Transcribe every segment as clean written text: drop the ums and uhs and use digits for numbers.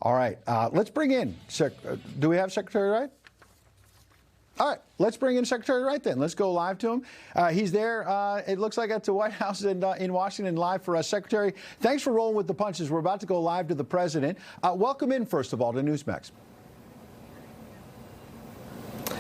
All right, let's bring in, do we have Secretary Wright? All right, let's bring in Secretary Wright then. Let's go live to him. He's there, it looks like at the White House in Washington live for us. Secretary, thanks for rolling with the punches. We're about to go live to the president. Welcome in, first of all, to Newsmax.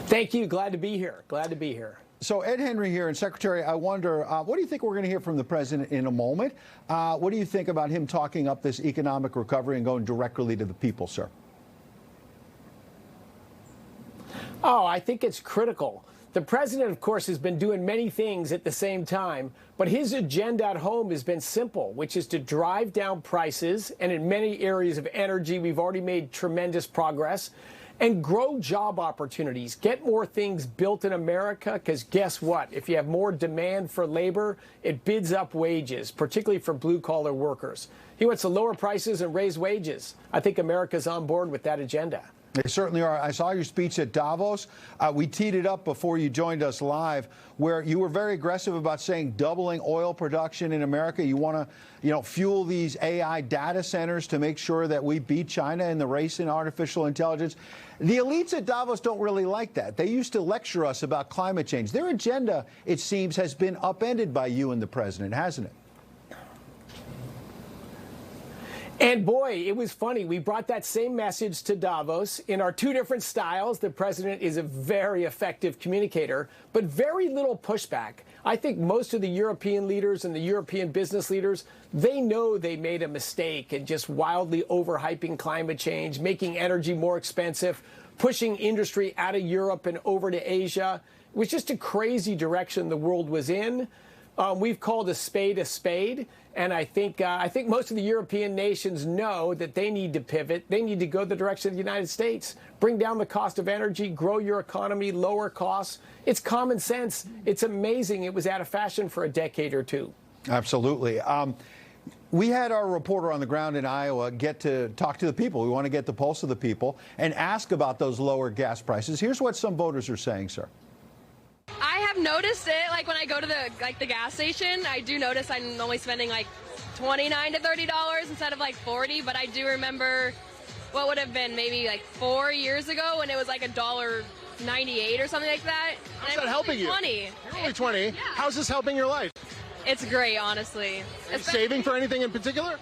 Thank you. Glad to be here. Glad to be here. So Ed Henry here, and Secretary, I wonder, what do you think we're going to hear from the president in a moment? What do you think about him talking up this economic recovery and going directly to the people, sir? Oh, I think it's critical. The president, of course, has been doing many things at the same time, but his agenda at home has been simple, which is to drive down prices. And in many areas of energy, we've already made tremendous progress. And grow job opportunities, get more things built in America, because guess what? If you have more demand for labor, it bids up wages, particularly for blue-collar workers. He wants to lower prices and raise wages. I think America's on board with that agenda. They certainly are. I saw your speech at Davos. We teed it up before you joined us live, where you were very aggressive about saying doubling oil production in America. You want to, fuel these AI data centers to make sure that we beat China in the race in artificial intelligence. The elites at Davos don't really like that. They used to lecture us about climate change. Their agenda, it seems, has been upended by you and the president, hasn't it? And boy, it was funny. We brought that same message to Davos in our two different styles. The president is a very effective communicator, but very little pushback. I think most of the European leaders and the European business leaders, they know they made a mistake in just wildly overhyping climate change, making energy more expensive, pushing industry out of Europe and over to Asia. It was just a crazy direction the world was in. We've called a spade, and I think most of the European nations know that they need to pivot. They need to go the direction of the United States. Bring down the cost of energy, grow your economy, lower costs. It's common sense. It's amazing it was out of fashion for a decade or two. Absolutely. We had our reporter on the ground in Iowa get to talk to the people. We want to get the pulse of the people and ask about those lower gas prices. Here's what some voters are saying, sir. I have noticed it, like when I go to the gas station, I do notice I'm only spending like $29 to $30 instead of like 40, but I do remember what would have been maybe like 4 years ago when it was like $1.98 or something like that. How's that helping you? You're only 20. Yeah. How's this helping your life? It's great, honestly. Are you saving for anything in particular?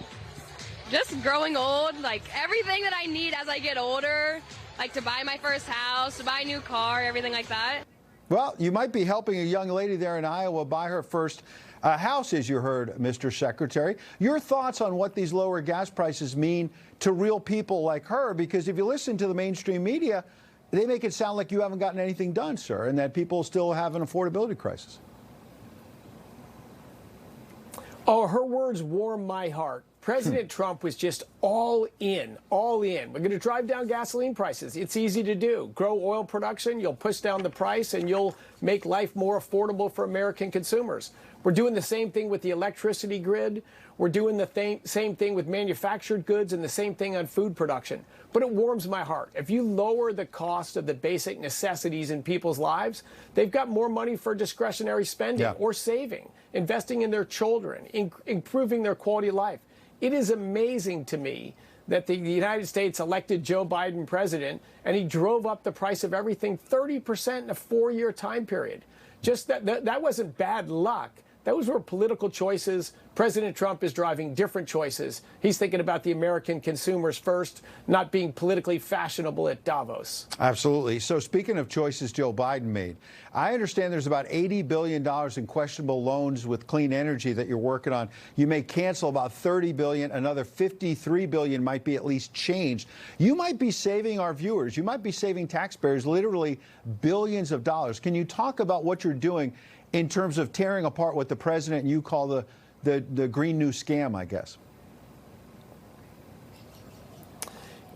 Just growing old, like everything that I need as I get older, like to buy my first house, to buy a new car, everything like that. Well, you might be helping a young lady there in Iowa buy her first house, as you heard, Mr. Secretary. Your thoughts on what these lower gas prices mean to real people like her? Because if you listen to the mainstream media, they make it sound like you haven't gotten anything done, sir, and that people still have an affordability crisis. Oh, her words warm my heart. President Trump was just all in, all in. We're going to drive down gasoline prices. It's easy to do. Grow oil production, you'll push down the price, and you'll make life more affordable for American consumers. We're doing the same thing with the electricity grid. We're doing the same thing with manufactured goods and the same thing on food production. But it warms my heart. If you lower the cost of the basic necessities in people's lives, they've got more money for discretionary spending or saving, investing in their children, improving their quality of life. It is amazing to me that the United States elected Joe Biden president, and he drove up the price of everything 30% in a 4-year time period. Just that wasn't bad luck. Those were political choices. President Trump is driving different choices. He's thinking about the American consumers first, not being politically fashionable at Davos. Absolutely. So speaking of choices Joe Biden made, I understand there's about $80 billion in questionable loans with clean energy that you're working on. You may cancel about $30 billion. Another $53 billion might be at least changed. You might be saving our viewers. You might be saving taxpayers literally billions of dollars. Can you talk about what you're doing in terms of tearing apart what the president and you call the Green New Scam, I guess?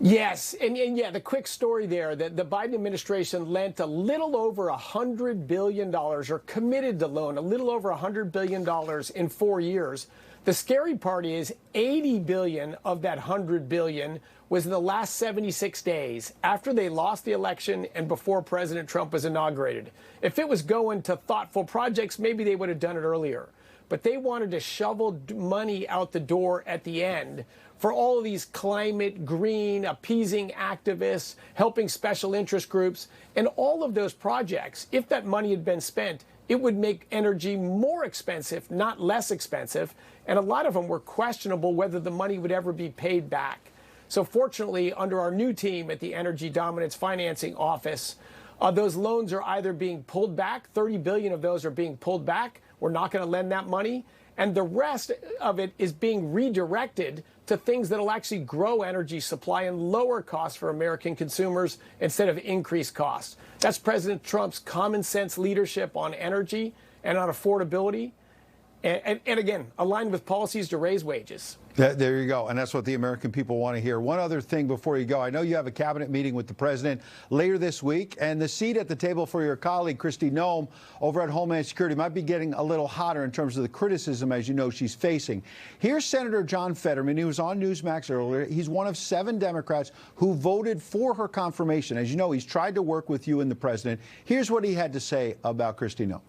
Yes, and yeah, the quick story there, that the Biden administration lent a little over $100 billion, or committed to loan a little over $100 billion in 4 years. The scary part is $80 billion of that $100 billion was in the last 76 days, after they lost the election and before President Trump was inaugurated. If it was going to thoughtful projects, maybe they would have done it earlier. But they wanted to shovel money out the door at the end for all of these climate, green, appeasing activists, helping special interest groups, and all of those projects, if that money had been spent, it would make energy more expensive, not less expensive. And a lot of them were questionable whether the money would ever be paid back. So fortunately, under our new team at the Energy Dominance Financing Office, those loans are either being pulled back. 30 billion of those are being pulled back. We're not going to lend that money. And the rest of it is being redirected to things that will actually grow energy supply and lower costs for American consumers instead of increase costs. That's President Trump's common sense leadership on energy and on affordability. And again, aligned with policies to raise wages. There you go. And that's what the American people want to hear. One other thing before you go. I know you have a cabinet meeting with the president later this week, and the seat at the table for your colleague, Kristi Noem, over at Homeland Security might be getting a little hotter in terms of the criticism, as you know, she's facing. Here's Senator John Fetterman. He was on Newsmax earlier. He's one of 7 Democrats who voted for her confirmation. As you know, he's tried to work with you and the president. Here's what he had to say about Kristi Noem.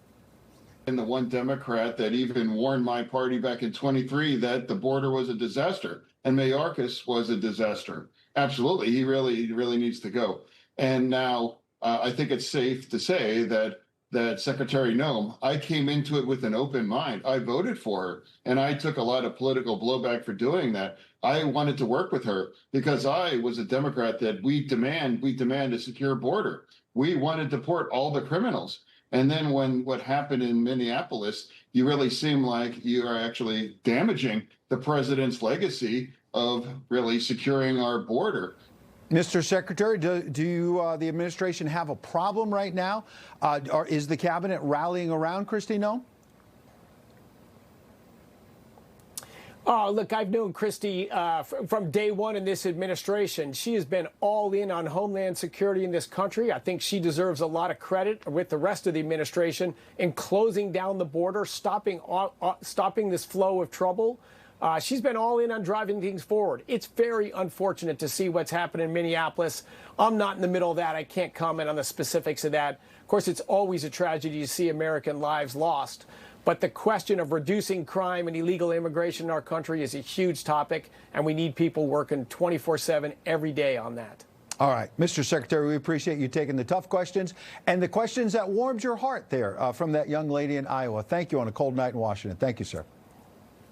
And the one Democrat that even warned my party back in 23 that the border was a disaster and Mayorkas was a disaster. Absolutely. He really needs to go. And now I think it's safe to say that Secretary Noem, I came into it with an open mind. I voted for her, and I took a lot of political blowback for doing that. I wanted to work with her because I was a Democrat that we demand a secure border. We want to deport all the criminals. And then when what happened in Minneapolis, you really seem like you are actually damaging the president's legacy of really securing our border. Mr. Secretary, do you, the administration have a problem right now? Or is the cabinet rallying around Kristi Noem? Oh, look, I've known Kristi from day one in this administration. She has been all in on Homeland Security in this country. I think she deserves a lot of credit with the rest of the administration in closing down the border, stopping this flow of trouble. She's been all in on driving things forward. It's very unfortunate to see what's happened in Minneapolis. I'm not in the middle of that. I can't comment on the specifics of that. Of course, it's always a tragedy to see American lives lost. But the question of reducing crime and illegal immigration in our country is a huge topic, and we need people working 24/7 every day on that. All right, Mr. Secretary, we appreciate you taking the tough questions and the questions that warmed your heart there from that young lady in Iowa. Thank you on a cold night in Washington. Thank you, sir.